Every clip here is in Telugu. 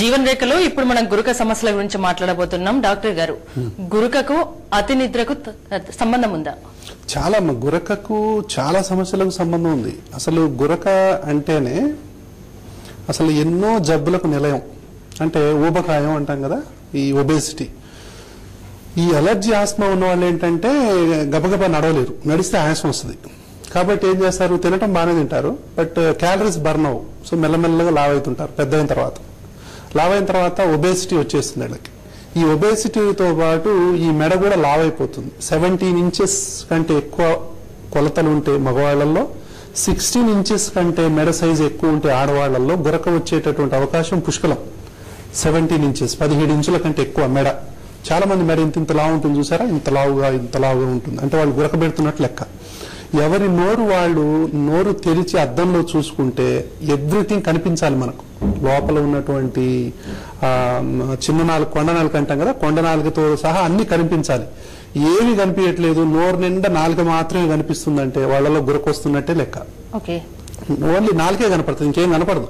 జీవన్ రేఖలో ఇప్పుడు మనం గురక సమస్యల గురించి మాట్లాడబోతున్నాం. డాక్టర్ గారు, గురకకు అతి నిద్రకు సంబంధం ఉందా? చాలా గురకకు చాలా సమస్యలకు సంబంధం ఉంది. అసలు గురక అంటేనే అసలు ఎన్నో జబ్బులకు నిలయం. అంటే ఊబకాయం అంటాం కదా, ఈ ఒబేసిటీ. ఈ అలర్జీ ఆస్మా ఉన్న వాళ్ళు ఏంటంటే గబగబా నడవలేరు, నడిస్తే ఆయాసం వస్తుంది. కాబట్టి ఏం చేస్తారు, తినటం బాగానే తింటారు, బట్ క్యాలరీస్ బర్న్ అవ్వు. సో మెల్లమెల్లగా లావ్ అవుతుంటారు. పెద్ద అయిన తర్వాత ఒబేసిటీ వచ్చేస్తుంది వీళ్ళకి. ఈ ఒబేసిటీతో పాటు ఈ మెడ కూడా లావ్ అయిపోతుంది. 17 ఇంచెస్ కంటే ఎక్కువ కొలతలు ఉంటే మగవాళ్లలో, 16 ఇంచెస్ కంటే మెడ సైజు ఎక్కువ ఉంటే ఆడవాళ్లలో గురక వచ్చేటటువంటి అవకాశం పుష్కలం. 17 ఇంచెస్ 17 ఇంచుల కంటే ఎక్కువ మెడ. చాలా మంది మెడ ఇంత లావు ఉంటుంది చూసారా, ఇంత లావుగా ఉంటుంది. అంటే వాళ్ళు గురక పెడుతున్నట్లు లెక్క. ఎవరి నోరు వాళ్ళు నోరు తెరిచి అద్దంలో చూసుకుంటే ఎవ్రీథింగ్ కనిపించాలి మనకు. లోపల ఉన్నటువంటి చిన్న నాలుగు, కొండ నాలుగు అంటాం కదా, కొండ నాలుగుతో సహా అన్ని కనిపించాలి. ఏమి కనిపించట్లేదు, నోరు నిండా నాలుక మాత్రమే కనిపిస్తుందంటే వాళ్ళలో గురక వస్తున్నట్టే లెక్క. ఓన్లీ నాలుగే కనపడుతుంది, ఇంకేం కనపడదు.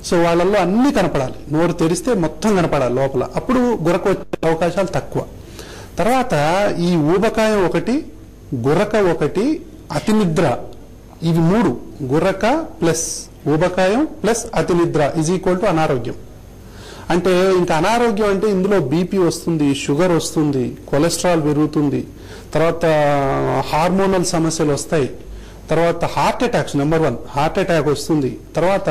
సో వాళ్ళల్లో అన్ని కనపడాలి. నోరు తెరిస్తే మొత్తం కనపడాలి లోపల. అప్పుడు గురక వచ్చే అవకాశాలు తక్కువ. తర్వాత ఈ ఊబకాయం ఒకటి, గురక ఒకటి, అతి నిద్ర, ఇవి మూడు. గురక ప్లస్ ఊబకాయం ప్లస్ అతి నిద్ర ఈజ్ ఈక్వల్ టు అనారోగ్యం. అంటే ఇంకా అనారోగ్యం అంటే ఇందులో బీపీ వస్తుంది, షుగర్ వస్తుంది, కొలెస్ట్రాల్ పెరుగుతుంది, తర్వాత హార్మోనల్ సమస్యలు వస్తాయి, తర్వాత heart attacks, number 1 heart attack వస్తుంది. తర్వాత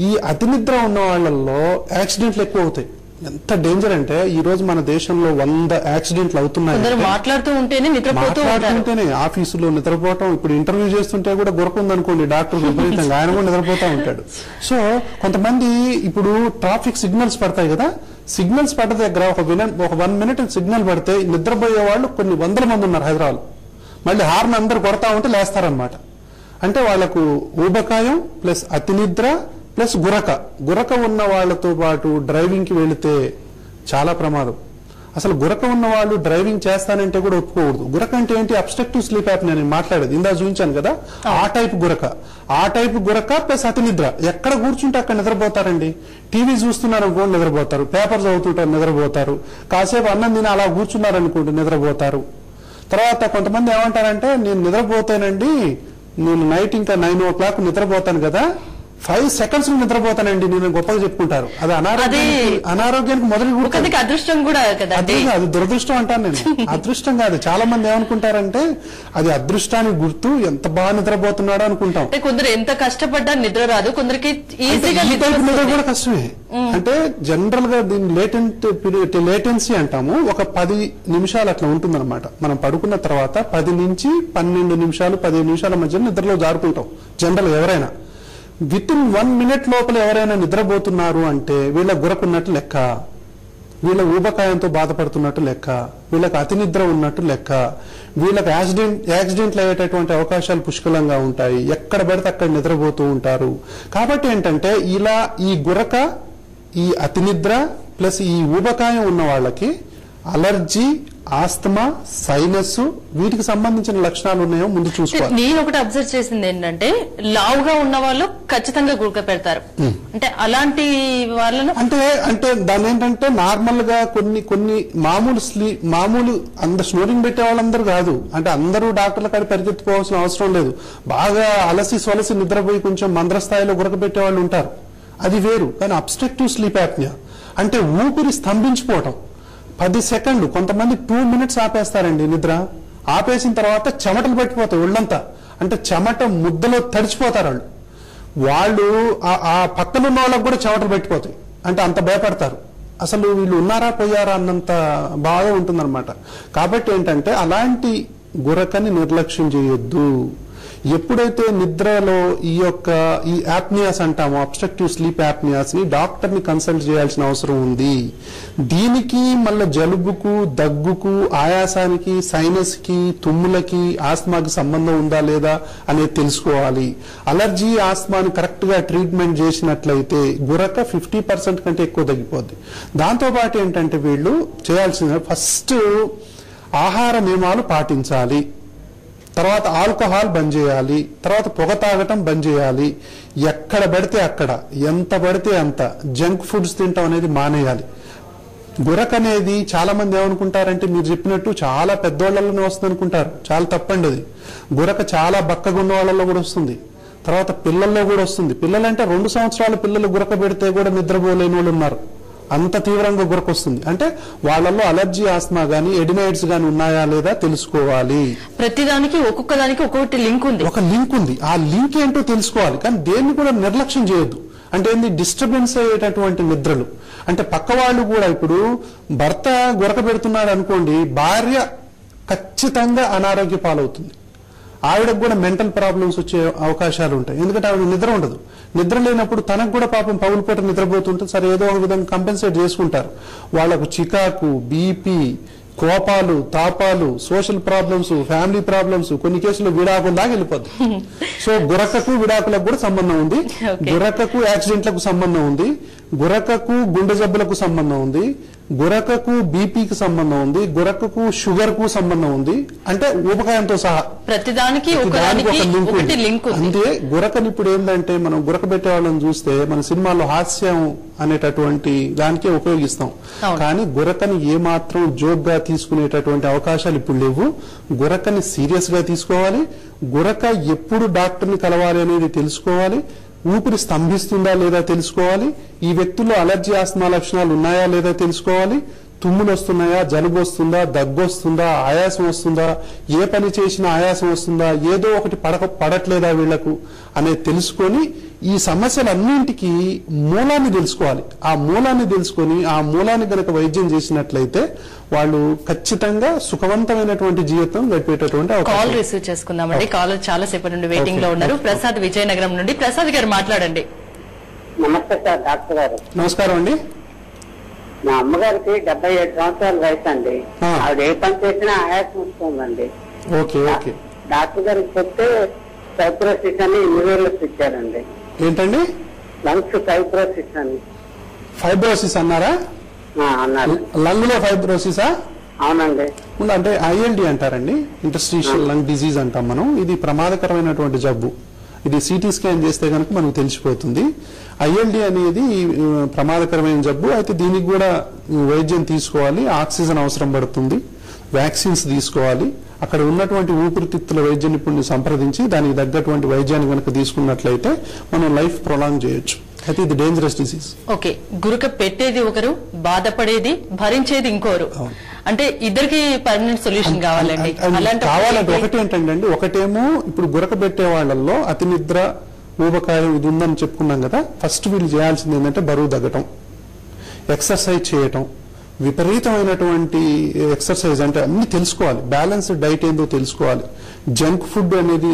ఈ అతి నిద్ర ఉన్న వాళ్ళల్లో యాక్సిడెంట్లు ఎక్కువ అవుతాయి. ఎంత డేంజర్ అంటే ఈ రోజు మన దేశంలో 100 యాక్సిడెంట్లు అవుతున్నాయి. మాట్లాడుతుంటేనే ఆఫీసులో నిద్రపోవటం. ఇప్పుడు ఇంటర్వ్యూ చేస్తుంటే కూడా గురకుందనుకోండి, డాక్టర్ విపరీతంగా ఆయన కూడా నిద్రపోతా ఉంటాడు. సో కొంతమంది ఇప్పుడు ట్రాఫిక్ సిగ్నల్స్ పడతాయి కదా, సిగ్నల్స్ పడ్డ దగ్గర ఒక 1 మినిట్ సిగ్నల్ పడితే నిద్రపోయే వాళ్ళు కొన్ని 100 మంది ఉన్నారు హైదరాబాద్. మళ్ళీ హార్న్ అందరు కొడతా ఉంటే లేస్తారనమాట. అంటే వాళ్లకు ఊబకాయం ప్లస్ అతి నిద్ర ప్లస్ గురక ఉన్న వాళ్లతో పాటు డ్రైవింగ్ కి వెళితే చాలా ప్రమాదం. అసలు గురక ఉన్న వాళ్ళు డ్రైవింగ్ చేస్తానంటే కూడా ఒప్పుకోకూడదు. గురక అంటే ఏంటి, అబ్స్ట్రక్టివ్ స్లీప్ యాప్నియా నేను మాట్లాడేది ఇందా చూపించాను కదా, ఆ టైప్ గురక ప్లస్ అతి నిద్ర. ఎక్కడ కూర్చుంటే అక్కడ నిద్రపోతారండి. టీవీ చూస్తున్నారు అనుకోండి నిద్రపోతారు, పేపర్ చదువుతుంటారు నిద్రపోతారు, కాసేపు అన్నం తిని అలా కూర్చున్నారు అనుకోండి నిద్రపోతారు. తర్వాత కొంతమంది ఏమంటారంటే, నేను నిద్రపోతానండి, నేను నైట్ ఇంకా 9 o'clock నిద్రపోతాను కదా, 5 seconds నిద్రపోతానండి నేను గొప్పగా చెప్పుకుంటారు. అది అనారోగ్యానికి మొదటి అదృష్టం కూడా కదా, అది దురదృష్టం అంటాను నేను. అదృష్టం కాదు. చాలా మంది ఏమనుకుంటారంటే అది అదృష్టానికి గుర్తు, ఎంత బాగా నిద్రపోతున్నాడు అనుకుంటాం. కొందరు ఎంత కష్టపడ్డా నిద్ర రాదు, కొందరికి నిద్ర కూడా కష్టమే. అంటే జనరల్ గా దీన్ని లేటెన్సీ అంటాము. ఒక 10 నిమిషాలు అట్లా ఉంటుందన్నమాట. మనం పడుకున్న తర్వాత 10 నుంచి 12 నిమిషాలు 15 నిమిషాల మధ్య నిద్రలో జారుకుంటాం జనరల్. ఎవరైనా విత్ ఇన్ 1 minute లోపల ఎవరైనా నిద్రపోతున్నారు అంటే వీళ్ళ గురకున్నట్టు లెక్క, వీళ్ళ ఊబకాయంతో బాధపడుతున్నట్టు లెక్క, వీళ్ళకి అతి నిద్ర ఉన్నట్టు లెక్క, వీళ్ళకి యాక్సిడెంట్లు అయ్యేటటువంటి అవకాశాలు పుష్కలంగా ఉంటాయి. ఎక్కడ పడితే అక్కడ నిద్రపోతూ ఉంటారు. కాబట్టి ఏంటంటే ఇలా ఈ గురక, ఈ అతి నిద్ర ప్లస్ ఈ ఊబకాయం ఉన్న వాళ్ళకి అలర్జీ, ఆస్తమా, సైనస్, వీటికి సంబంధించిన లక్షణాలు ఉన్నాయో ముందు చూసుకోవాలి. నేను ఒకటి అబ్జర్వ్ చేసింది ఏంటంటే, లావుగా ఉన్న వాళ్ళు ఖచ్చితంగా గురక పెడతారు. అంటే అలాంటి వాళ్ళను అంటే దాని ఏంటంటే నార్మల్ గా కొన్ని మామూలు అందరు స్నోరింగ్ పెట్టే వాళ్ళందరూ కాదు. అంటే అందరూ డాక్టర్ల కాడ పరిగెత్తుకోవాల్సిన అవసరం లేదు. బాగా అలసి సొలసి నిద్రపోయి కొంచెం మంద్రస్థాయిలో గురక పెట్టే వాళ్ళు ఉంటారు, అది వేరు. కానీ అబ్స్ట్రక్టివ్ స్లీప్ యాప్నియా అంటే ఊపిరి స్తంభించిపోవటం, 10 seconds, కొంతమంది 2 minutes ఆపేస్తారండి నిద్ర. ఆపేసిన తర్వాత చెమటలు పట్టిపోతాయి ఒళ్ళంతా. అంటే చెమట ముద్దలో తడిచిపోతారు వాళ్ళు. ఆ పక్కనున్న వాళ్ళకు కూడా చెమటలు పట్టిపోతాయి. అంటే అంత భయపడతారు. అసలు వీళ్ళు ఉన్నారా పోయారా అన్నంత బాగా ఉంటుందన్నమాట. కాబట్టి ఏంటంటే అలాంటి గురకని నిర్లక్ష్యం చేయొద్దు. ఎప్పుడైతే నిద్రలో ఈ యాప్నియాస్ అంటామో, అబ్స్ట్రక్టివ్ స్లీప్ యాప్నియాస్ ని డాక్టర్ ని కన్సల్ట్ చేయాల్సిన అవసరం ఉంది. దీనికి మళ్ళీ జలుబుకు, దగ్గుకు, ఆయాసానికి, సైనస్ కి, తుమ్ములకి, ఆస్మాకి సంబంధం ఉందా లేదా అనేది తెలుసుకోవాలి. అలర్జీ, ఆస్మాని కరెక్ట్ గా ట్రీట్మెంట్ చేసినట్లయితే గురక 50% కంటే ఎక్కువ తగ్గిపోద్ది. దాంతో పాటు ఏంటంటే వీళ్ళు చేయాల్సిన ఫస్ట్ ఆహార నియమాలు పాటించాలి. తర్వాత ఆల్కహాల్ బంద్ చేయాలి, తర్వాత పొగ తాగటం బంద్ చేయాలి, ఎక్కడ పడితే అక్కడ ఎంత పడితే అంత జంక్ ఫుడ్స్ తినటం అనేది మానేయాలి. గురక అనేది చాలా మంది ఏమనుకుంటారంటే మీరు చెప్పినట్టు చాలా పెద్దోళ్లలోనే వస్తుంది అనుకుంటారు. చాలా తప్పండి అది. గురక చాలా బక్కగా ఉన్న వాళ్ళలో కూడా వస్తుంది, తర్వాత పిల్లల్లో కూడా వస్తుంది. పిల్లలంటే 2 సంవత్సరాల పిల్లలు గురక పెడితే కూడా నిద్రపోలేని వాళ్ళు ఉన్నారు. అంత తీవ్రంగా గురక వస్తుంది. అంటే వాళ్ళల్లో అలర్జీ, ఆస్మా గానీ ఎడినైడ్స్ గానీ ఉన్నాయా లేదా తెలుసుకోవాలి. ప్రతిదానికి ఒక్కొక్క దానికి ఒక్కొక్కటి లింక్ ఉంది, ఒక లింక్ ఉంది. ఆ లింక్ ఏంటో తెలుసుకోవాలి. కానీ దేన్ని కూడా నిర్లక్ష్యం చేయొద్దు. అంటే ఏంది, డిస్టర్బెన్స్ అయ్యేటటువంటి నిద్రలు. అంటే పక్క వాళ్ళు కూడా, ఇప్పుడు భర్త గురక పెడుతున్నాడు అనుకోండి, భార్య ఖచ్చితంగా అనారోగ్య పాలవుతుంది. ఆవిడకు కూడా మెంటల్ ప్రాబ్లమ్స్ వచ్చే అవకాశాలు ఉంటాయి. ఎందుకంటే ఆవిడ నిద్ర ఉండదు. నిద్ర లేనప్పుడు తనకు కూడా పాపం పగులు పూట నిద్రపోతుంటుంది. సరే ఏదో ఒక విధంగా కంపెన్సేట్ చేసుకుంటారు. వాళ్లకు చికాకు, బీపీ, కోపాలు, తాపాలు, సోషల్ ప్రాబ్లమ్స్, ఫ్యామిలీ ప్రాబ్లమ్స్, కొన్ని కేసులు విడాకుల దాకా వెళ్ళిపోద్ది. సో గురకకు విడాకులకు కూడా సంబంధం ఉంది, గురకకు యాక్సిడెంట్లకు సంబంధం ఉంది, గురకకు గుండె జబ్బులకు సంబంధం ఉంది, గురకకు బీపీకి సంబంధం ఉంది, గురకకు షుగర్ కు సంబంధం ఉంది. అంటే ఊబకాయంతో సహా ప్రతిదానికి లింక్ ఉంది. అంతే గురకని ఇప్పుడు ఏంటంటే మనం గురక పెట్టే వాళ్ళని చూస్తే మన సినిమాలో హాస్యం అనేటటువంటి దానికే ఉపయోగిస్తాం. కానీ గురకని ఏమాత్రం జోక్ గా తీసుకునేటటువంటి అవకాశాలు ఇప్పుడు లేవు. గురకని సీరియస్ గా తీసుకోవాలి. గురక ఎప్పుడు డాక్టర్ని కలవాలి అనేది తెలుసుకోవాలి. ఊపిరి స్తంభిస్తుందా లేదా తెలుసుకోవాలి. ఈ వ్యక్తుల్లో అలర్జీ, ఆస్మా లక్షణాలు ఉన్నాయా లేదా తెలుసుకోవాలి. తుమ్ములు వస్తున్నాయా, జలుబు వస్తుందా, దగ్గు వస్తుందా, ఆయాసం వస్తుందా, ఏ పని చేసినా ఆయాసం వస్తుందా, ఏదో ఒకటి పడట్లేదా వీళ్లకు అనేది తెలుసుకొని ఈ సమస్యలన్నింటికి మూలాన్ని తెలుసుకోవాలి. ఆ మూలాన్ని తెలుసుకొని ఆ మూలాన్ని గనక వైద్యం చేసినట్లయితే వాళ్ళు ఖచ్చితంగా సుఖవంతమైనటువంటి జీవితం గడిపేటటువంటి కాల్ రిసీవ్ చేసుకుందామండి. కాలర్ చాలా సేపటి నుండి వెయిటింగ్ లో ఉన్నారు. ప్రసాద్ విజయనగరం నుండి. ప్రసాద్ గారు మాట్లాడండి. నమస్తే సార్, డాక్టర్ గారు. నమస్కారం అండి. మా అమ్మగారికి 77 సంవత్సరాల వయసు అండి. ఆవిడ ఏ పని చేసినా ఆయాసం వస్తుందండి. డాక్టర్ గారికి చెప్తే ఫైబ్రోసిస్ అని ఇన్హేలర్స్ ఇచ్చారండి. ఏంటండి? లంగ్స్ ఫైబ్రోసిస్ అని. ఫైబ్రోసిస్ అన్నారా? అన్నారు. లంగ్ లో ఫైబ్రోసిసా? అవునండి. అంటే ఐఎల్డి అంటారండి, ఇంటర్స్టిషియల్ లంగ్ డిజీజ్ అంటాం మనం. ఇది ప్రమాదకరమైనటువంటి జబ్బు. ఇది సిటీ స్కాన్ చేస్తే కనుక మనకు తెలిసిపోతుంది. ఐఎల్డి అనేది ప్రమాదకరమైన జబ్బు. అయితే దీనికి కూడా వైద్యం తీసుకోవాలి. ఆక్సిజన్ అవసరం పడుతుంది, వ్యాక్సిన్స్ తీసుకోవాలి. అక్కడ ఉన్నటువంటి ఊపిరితిత్తుల వైద్య నిపుణుని సంప్రదించి దానికి తగ్గటువంటి వైద్యాన్ని కనుక తీసుకున్నట్లయితే మనం లైఫ్ ప్రొలాంగ్ చేయొచ్చు. అయితే ఇది డేంజరస్ డిసీజ్. ఓకే, గురక పెట్టేది ఒకరు, బాధపడేది భరించేది ఇంకోరు. అంటే ఇద్దరికి పర్మనెంట్ సొల్యూషన్ కావాలండి. కావాలంటే ఒకటి ఏంటంటే, ఒకటేమో ఇప్పుడు గురక పెట్టే వాళ్ళల్లో అతి నిద్ర, ఊబకాయం ఇది ఉందని చెప్పుకున్నాం కదా. ఫస్ట్ వీళ్ళు చేయాల్సింది ఏంటంటే బరువు తగ్గటం, ఎక్సర్సైజ్ చేయటం, విపరీతమైనటువంటి ఎక్సర్సైజ్ అంటే అన్ని తెలుసుకోవాలి. బ్యాలెన్స్డ్ డైట్ ఏందో తెలుసుకోవాలి. జంక్ ఫుడ్ అనేది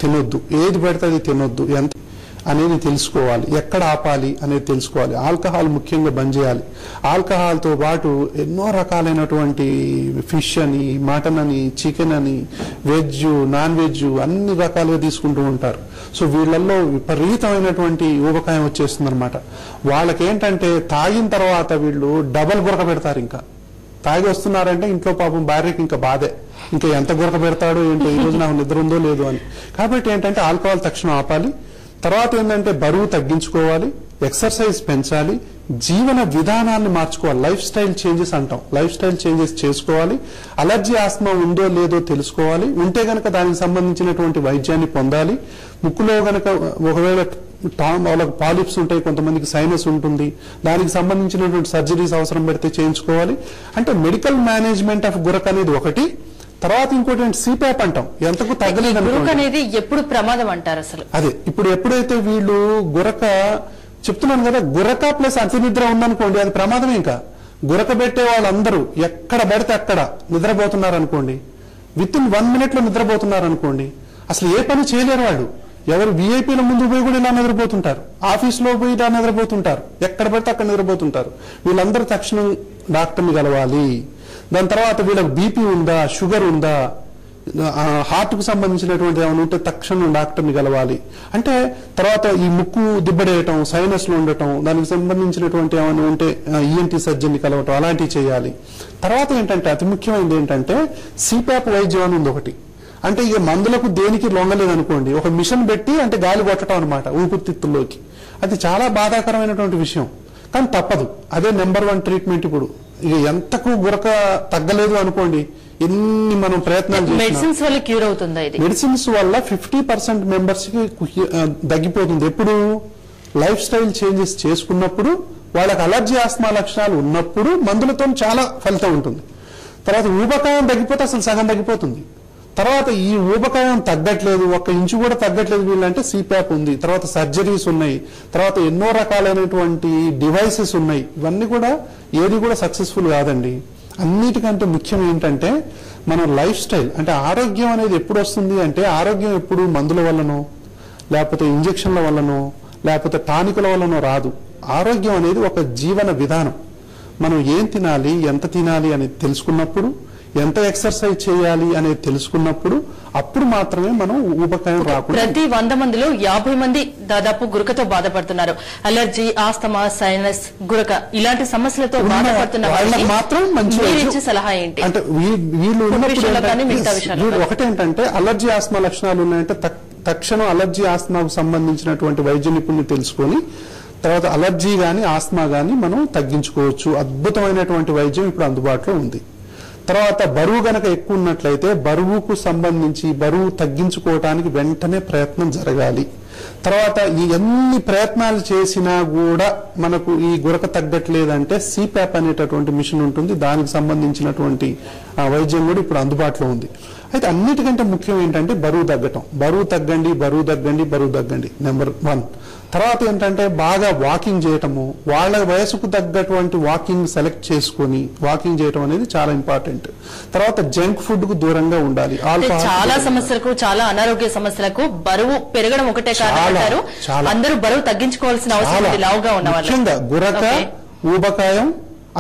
తినొద్దు, ఏది పెడితే అది తినొద్దు, ఎంత అనేది తెలుసుకోవాలి. ఎక్కడ ఆపాలి అనేది తెలుసుకోవాలి. ఆల్కహాల్ ముఖ్యంగా బంద్ చేయాలి. ఆల్కహాల్తో పాటు ఎన్నో రకాలైనటువంటి ఫిష్ అని, మటన్ అని, చికెన్ అని, వెజ్, నాన్ వెజ్ అన్ని రకాలుగా తీసుకుంటూ ఉంటారు. సో వీళ్ళల్లో విపరీతమైనటువంటి ఊబకాయం వచ్చేస్తుంది అనమాట. వాళ్ళకేంటంటే తాగిన తర్వాత వీళ్ళు డబల్ గురక పెడతారు. ఇంకా తాగి వస్తున్నారంటే ఇంట్లో పాపం భార్యకి ఇంకా బాధే, ఇంకా ఎంత గురక పెడతాడో ఏంటో, ఈ రోజు నాకు నిద్ర ఉందో లేదో అని. కాబట్టి ఏంటంటే ఆల్కహాల్ తక్షణం ఆపాలి. తర్వాత ఏంటంటే బరువు తగ్గించుకోవాలి, ఎక్సర్సైజ్ పెంచాలి, జీవన విధానాన్ని మార్చుకోవాలి. లైఫ్ స్టైల్ చేంజెస్ అంటాం, లైఫ్ స్టైల్ చేంజెస్ చేసుకోవాలి. అలర్జీ, ఆస్మా ఉందో లేదో తెలుసుకోవాలి. ఉంటే గనక దానికి సంబంధించినటువంటి వైద్యాన్ని పొందాలి. ముక్కులో గనక ఒకవేళ వాళ్ళకి పాలిప్స్ ఉంటాయి, కొంతమందికి సైనస్ ఉంటుంది, దానికి సంబంధించినటువంటి సర్జరీస్ అవసరం పడితే చేయించుకోవాలి. అంటే మెడికల్ మేనేజ్మెంట్ ఆఫ్ గురక అనేది ఒకటి. తర్వాత ఇంకోటి సిపాప్ అంటాం, ఎంతకు తగ్గలేదు అనేది ఎప్పుడు ప్రమాదం అంటారు అసలు. అదే ఇప్పుడు ఎప్పుడైతే వీళ్ళు గురక చెప్తున్నాను కదా, గురక ప్లస్ అతి నిద్ర ఉందనుకోండి, అది ప్రమాదమే. ఇంకా గురక పెట్టే వాళ్ళందరూ ఎక్కడ పడితే అక్కడ నిద్రపోతున్నారు అనుకోండి, విత్ ఇన్ 1 minute లో నిద్రపోతున్నారు అనుకోండి, అసలు ఏ పని చేయలేరు వాళ్ళు. ఎవరు విఐపీల ముందు పోయి కూడా ఇలా నిద్రపోతుంటారు, ఆఫీసులో పోయి ఇలా నిద్రపోతుంటారు, ఎక్కడ పడితే అక్కడ నిద్రపోతుంటారు. వీళ్ళందరూ తక్షణం డాక్టర్ని కలవాలి. దాని తర్వాత వీళ్ళకి బీపీ ఉందా, షుగర్ ఉందా, హార్ట్ కు సంబంధించినటువంటి ఏమైనా ఉంటే తక్షణం డాక్టర్ని కలవాలి. అంటే తర్వాత ఈ ముక్కు దిబ్బడేయటం, సైనస్ లో ఉండటం, దానికి సంబంధించినటువంటి ఏమైనా ఉంటే ఈఎన్టీ సర్జన్ ని కలవటం, అలాంటివి చేయాలి. తర్వాత ఏంటంటే అతి ముఖ్యమైనది ఏంటంటే సిపాప్ వైద్యం అని ఉంది ఒకటి. అంటే ఇక మందులకు దేనికి లొంగలేదు అనుకోండి, ఒక మిషన్ పెట్టి అంటే గాలి కొట్టడం అనమాట ఊపిరితిత్తుల్లోకి. అది చాలా బాధాకరమైనటువంటి విషయం, కానీ తప్పదు. అదే నెంబర్ 1 ట్రీట్మెంట్. ఇప్పుడు ఇక ఎంతకు గురక తగ్గలేదు అనుకోండి, ఎన్ని మనం ప్రయత్నాలు చేసినా మెడిసిన్స్ వల్ల క్యూర్ అవుతుందా? ఇది మెడిసిన్స్ వల్ల 50% మెంబర్స్ కి తగ్గిపోతుంది. ఎప్పుడు లైఫ్ స్టైల్ చేంజెస్ చేసుకున్నప్పుడు, వాళ్ళకి అలర్జీ ఆస్మా లక్షణాలు ఉన్నప్పుడు మందులతో చాలా ఫలితం ఉంటుంది. తర్వాత ఊబకాయం తగ్గిపోతే అసలు సగం తగ్గిపోతుంది. తర్వాత ఈ ఊబకాయం తగ్గట్లేదు, 1 ఇంచు కూడా తగ్గట్లేదు వీళ్ళంటే సిప్యాప్ ఉంది, తర్వాత సర్జరీస్ ఉన్నాయి, తర్వాత ఎన్నో రకాలైనటువంటి డివైసెస్ ఉన్నాయి. ఇవన్నీ కూడా ఏది కూడా సక్సెస్ఫుల్ కాదండి. అన్నిటికంటే ముఖ్యం ఏంటంటే మన లైఫ్ స్టైల్. అంటే ఆరోగ్యం అనేది ఎప్పుడు వస్తుంది అంటే, ఆరోగ్యం ఎప్పుడు మందుల వల్లనో లేకపోతే ఇంజక్షన్ల వల్లనో లేకపోతే టానికుల వల్లనో రాదు. ఆరోగ్యం అనేది ఒక జీవన విధానం. మనం ఏం తినాలి, ఎంత తినాలి అనేది తెలుసుకున్నప్పుడు, ఎంత ఎక్సర్సైజ్ చేయాలి అనేది తెలుసుకున్నప్పుడు, అప్పుడు మాత్రమే మనం ఊబకాయం రాకుండా. ప్రతి 100 మందిలో 50 మంది దాదాపు గురకతో బాధపడుతున్నారు. అలర్జీ, ఆస్తమా, సైనస్, గురక ఇలాంటి సమస్యలతో బాధపడుతున్న వాళ్ళకి మాత్రం మంచి సలహా ఏంటి అంటే వీళ్ళు ఒకటేంటంటే అలర్జీ ఆస్తమా లక్షణాలు ఉన్నాయంటే తక్షణం అలర్జీ ఆస్తమాకు సంబంధించినటువంటి వైద్య నిపుణులు తెలుసుకొని తర్వాత అలర్జీ గాని ఆస్తమా గాని మనం తగ్గించుకోవచ్చు. అద్భుతమైనటువంటి వైద్యం ఇప్పుడు అందుబాటులో ఉంది. తర్వాత బరువు గనక ఎక్కువ ఉన్నట్లయితే బరువుకు సంబంధించి బరువు తగ్గించుకోవటానికి వెంటనే ప్రయత్నం జరగాలి. తర్వాత ఈ ఎన్ని ప్రయత్నాలు చేసినా కూడా మనకు ఈ గురక తగ్గట్లేదంటే సిప్యాప్ అనేటటువంటి మిషన్ ఉంటుంది, దానికి సంబంధించినటువంటి వైద్యం కూడా ఇప్పుడు అందుబాటులో ఉంది. అయితే అన్నిటికంటే ముఖ్యం ఏంటంటే బరువు తగ్గటం. బరువు తగ్గండి, బరువు తగ్గండి, బరువు తగ్గండి నెంబర్ 1. తర్వాత ఏంటంటే బాగా వాకింగ్ చేయటము, వాళ్ళ వయసుకు తగ్గటువంటి వాకింగ్ సెలెక్ట్ చేసుకుని వాకింగ్ చేయటం అనేది చాలా ఇంపార్టెంట్. తర్వాత జంక్ ఫుడ్ కు దూరంగా ఉండాలి. చాలా సమస్యలకు, చాలా అనారోగ్య సమస్యలకు బరువు పెరగడం ఒకటే కారణం. అందరూ బరువు తగ్గించుకోవాల్సిన అవసరం ఉంది. లావుగా ఉన్నవాళ్ళు ముఖ్యంగా గురక, ఊబకాయం,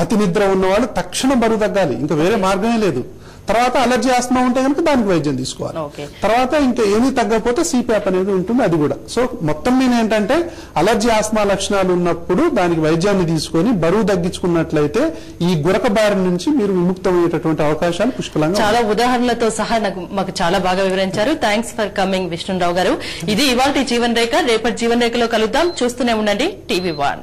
అతి నిద్ర ఉన్నవాళ్ళు తక్షణం బరువు తగ్గాలి, ఇంకా వేరే మార్గమే లేదు. తర్వాత అలర్జీ ఆస్తమా ఉంటే కనుక దానికి వైద్యం తీసుకోవాలి. తర్వాత ఇంకా ఏమీ తగ్గకపోతే సిప్యాప్ అనేది ఉంటుంది, అది కూడా. సో మొత్తం మీద ఏంటంటే అలర్జీ ఆస్తమా లక్షణాలు ఉన్నప్పుడు దానికి వైద్యాన్ని తీసుకొని బరువు తగ్గించుకున్నట్లయితే ఈ గురక బారి నుంచి మీరు విముక్తమయ్యేటటువంటి అవకాశాలు పుష్కలంగా. చాలా ఉదాహరణలతో సహా మాకు చాలా బాగా వివరించారు. థ్యాంక్స్ ఫర్ కమింగ్ విష్ణురావు గారు. ఇది ఇవాల్టి జీవన్ రేఖ. రేపటి జీవన్ రేఖలో కలుద్దాం. చూస్తూనే ఉండండి TV1.